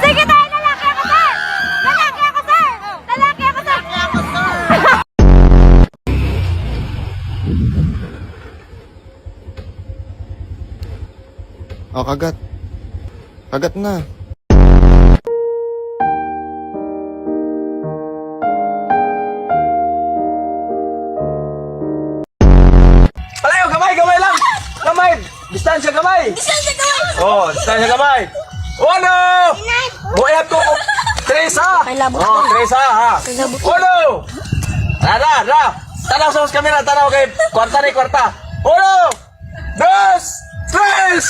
Sige tayo, lalaki ako, sir! Lalaki ako, sir! Lalaki ako, sir! Oh, kagat. Kagat na. Palayo, gamay, gamay lang! Gamay! Distansya, gamay! Distansya gawin! Oh, distansya, gamay! Uno! Buayat ko! Teresa! Oh, Teresa, ha? Uno! Ra! Tanaw sa kamera, tanaw kay kwarta ni kwarta! Uno! Dos! Tres!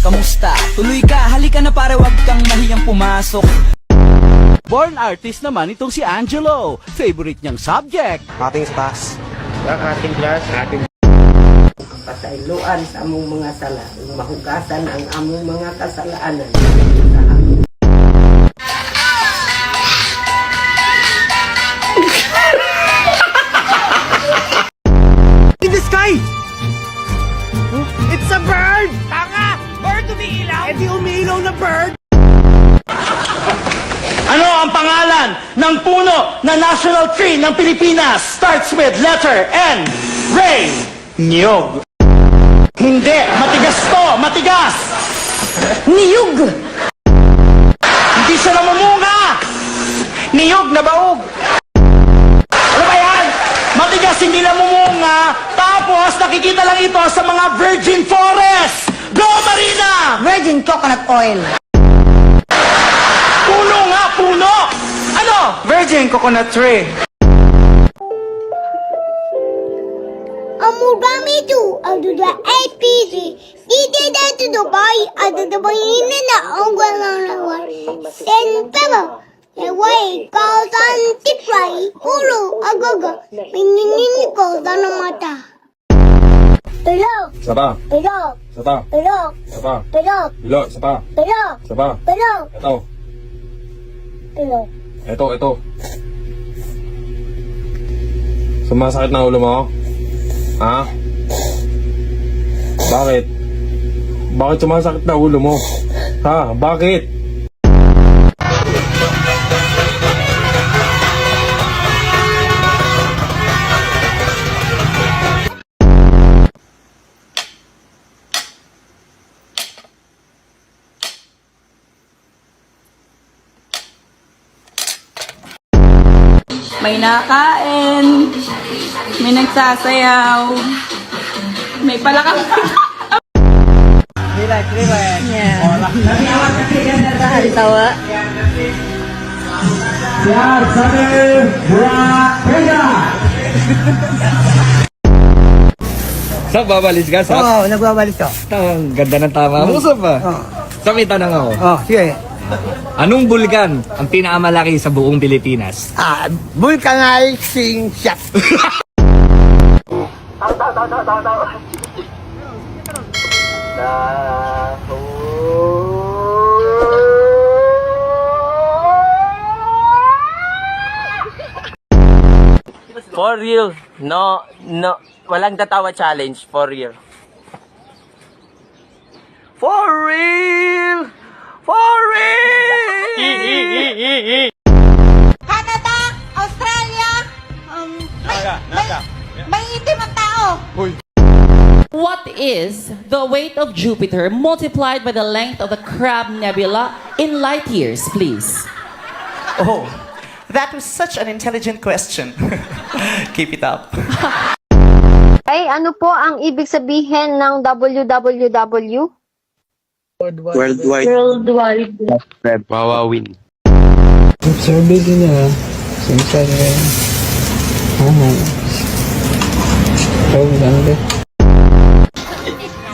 Kamusta? Tuloy ka, halika na para wag kang mahiyang pumasok. Born artist naman itong si Angelo. Favorite niyang subject. Ating taas. Pasayloan sa among mga sala, mahugasan ang among mga kasalaanan. In the sky! It's a bird! Tanga! Bird umiilaw? Eh di umiilaw na bird! Ano ang pangalan ng puno na national tree ng Pilipinas? Starts with letter N. Ray. Niyog. Hindi. Matigas to. Matigas. Niyog. Hindi siya namumunga. Niyog na baog. Ano ba yan? Matigas, hindi namumunga. Tapos nakikita lang ito sa mga virgin forest. Go, Marina! Virgin coconut oil. Puno nga, puno! Ano? Virgin coconut tree. Amugami tu, aduda APC. Ite datu Dubai, aduda bayina na ang walang lawar. Sen peba, leway, kausan tipray, ulo, agaga, pininin ko sa mata. Pero, Sapa, pero, sapa, pero, sapa, pero, bilo, sapa, pero, sapa. pero, Ito, pero. ito. Sumasakit na ulo mo? Ha? Bakit? Bakit sumasakit na ulo mo? Ha? Bakit? May nakain. May nagsasayaw. May palakang. Tawa. Sa babalis ka, sa? Oo, nagbabalis ko. Ang ganda ng tama mo, sa ba? Sa may tanong ako. Oh, sige. Anong bulkan ang pinakamalaki sa buong Pilipinas? Vulcanizing shot. For real. No, no. Walang tatawa challenge. For real. For real! For real! Canada, Australia, may itim ang tao. What is the weight of Jupiter multiplied by the length of the Crab Nebula in light years, please? Oh, that was such an intelligent question. Keep it up. Ay, ano po ang ibig sabihin ng WWW? Worldwide. Wawawin. Sabi nila, siyempre,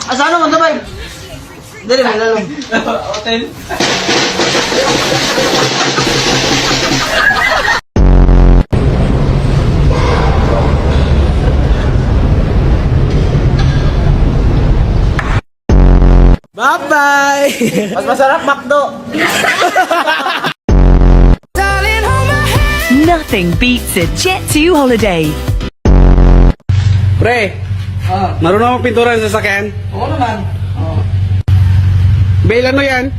Asano mo tabay? Dali mo lalo. Hotel. Bye-bye! Mas masarap McDo! Nothing beats a Jet2 holiday. Pre, marunong akong pintura sa sasakyan? Oo naman. Bail ano yan?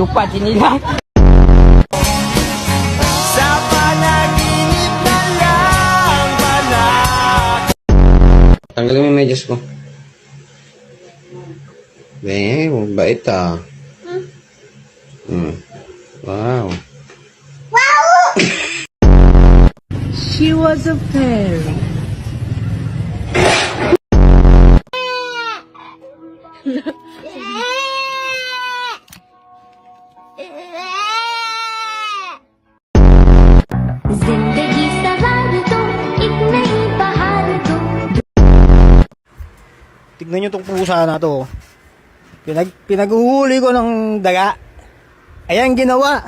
Lupa nila. Sa panaginip na lang pala. Tanggalin mo yung medyas ko. Bait ah. Wow. She was a fairy. जिंदगी सवार दो एक नई बहार दो. Tignan nyo tong pusa na to. Pinaguhuli ko ng daga. Ayan ginawa.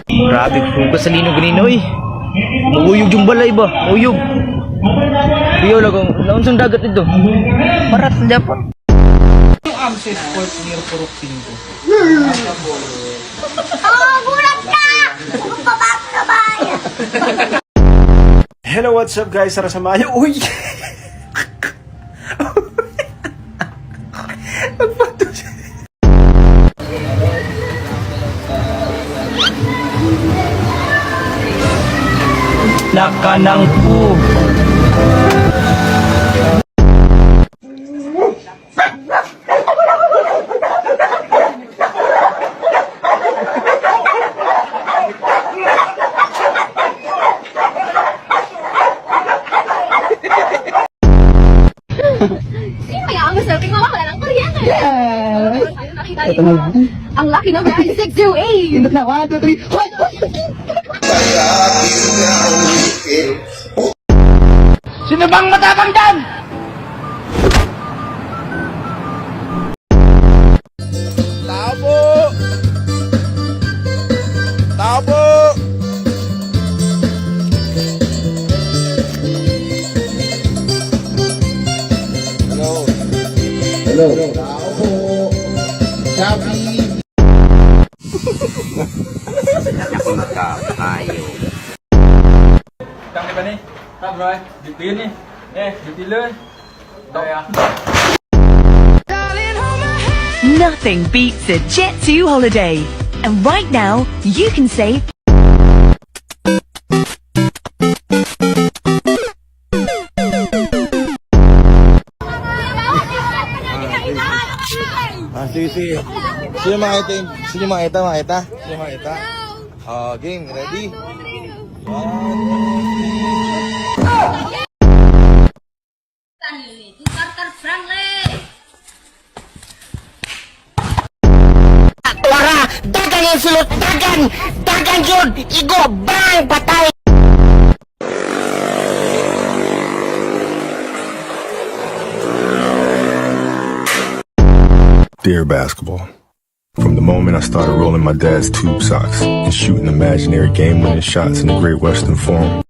Grabe kung sa lino ganino eh. Maguyog yung balay ba? Uyog. Biyo lagong naunsang dagat ito. Parat na dapat. Oh, bulat ka! Pabak na bayan! Hello, what's up guys? Tara samayo. Uy! Laka ng po. Kaya ang masarap yung mawawala ng kuryente. Ito na lang. Ang lucky number ay 608. Ito na, 1, 2, 3, 1, 2, 3. Sino bang matapang dyan? Tabo! Tabo! Hello. Tabo! Sabi! Đang đi bên đi. Xong rồi, dự kiến đi. Nè, dự kiến lên. Đợi à. Nothing beats a Jet2 holiday. And right now, you can save Sige. Sino makita? Game, ready? Wara, dagan yung sulot, dagan yun, igo, bang, patay. Dear basketball, from the moment I started rolling my dad's tube socks and shooting imaginary game-winning shots in the Great Western Forum,